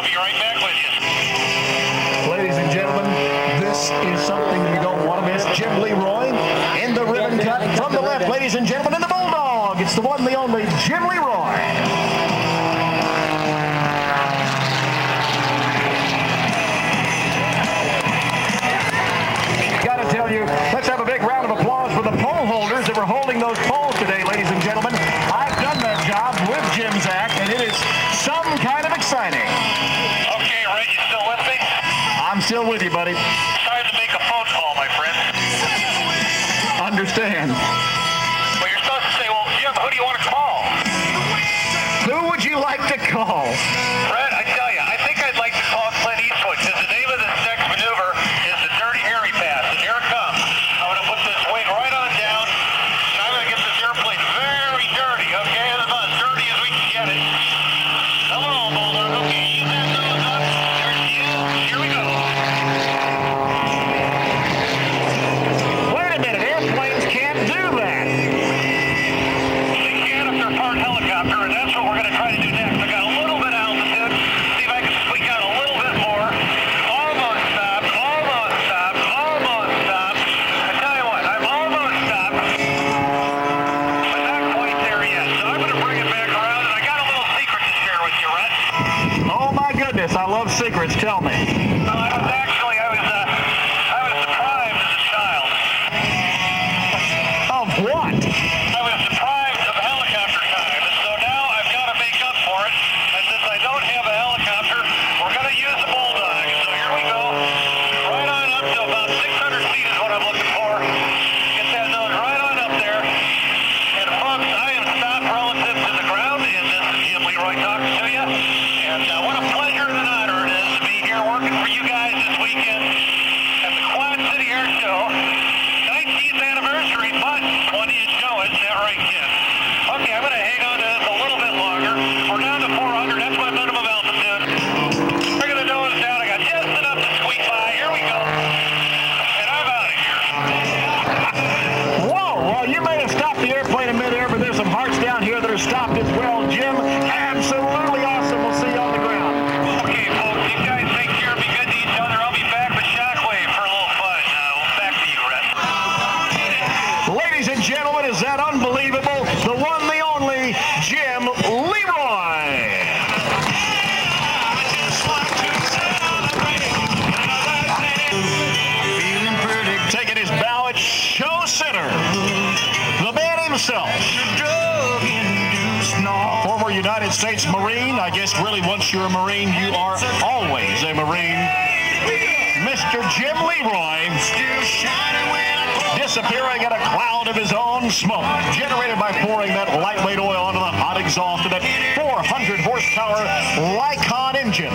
I'll be right back with you. Ladies and gentlemen, this is something you don't want to miss. Jim LeRoy in the ribbon cut from the left. Ladies and gentlemen, in the Bulldog, it's the one, the only Jim LeRoy. Gotta tell you, let's have a big round of applause for the pole holders that were holding those poles today, ladies and gentlemen. I've done that job with Jim's act, and it is some kind of exciting. Okay, Ray, you still with me? I'm still with you, buddy. Time to make a phone call, my friend. Understand. Well, you're supposed to say, well, Jim, who do you want to call? Who would you like to call? Fred, I tell you, I think I'd like to call Clint Eastwood, because the name of this next maneuver is the Dirty Harry Pass, and here it comes. I'm going to put this wing right on down, and I'm going to get this airplane very dirty, okay? About as dirty as we can get it. Come on, Bulldog. Okay, you have those up. There she is. Here we go. Wait a minute, airplanes can't do that. They can if they're part helicopter, and that's what we're going to try to do next. I got a little bit of altitude. See if I can squeak out a little bit more. Almost stopped. Almost stopped. Almost stopped. I tell you what, I'm almost stopped. But not quite there yet. So I'm going to bring it back around, and I got a little secret to share with you, Rhett. Oh my goodness, I love secrets. Tell me. Well, I was deprived as a child. Of what? I was deprived of helicopter time, and so now I've got to make up for it. And since I don't have a helicopter, we're going to use the Bulldog. So here we go. Right on up to about 600 feet is what I'm looking for. Get that nose right on up there. And folks, I am stopped relative to the ground, and this is Jim LeRoy talking to you. And what a pleasure and an honor it is to be here working for you guys this weekend at the Quad City Airshow. 19th anniversary, but 20th show, isn't that right, kids? Okay, I'm going to hang on to this a little bit longer. We're down to 400. That's my minimum altitude. We're going to nose down. I got just enough to squeak by. Here we go. And I'm out of here. Whoa, well, you may have stopped the airplane in midair, but there's some hearts down here that are stopped as well. Jim, absolutely awesome. We'll see you on the ground. Okay, folks, you guys take care. Be good to each other. I'll be back with Shockwave for a little fun. Back to you, Rhett. Ladies and gentlemen, is that unbelievable? The one, the only, Jim LeRoy. Taking his bow at show center. The man himself. Former United States Marine. I guess really once you're a Marine, you are always a Marine. Mr. Jim LeRoy disappearing in a cloud of his own smoke, generated by pouring that lightweight oil onto the hot exhaust of that 400 horsepower Lycon engine.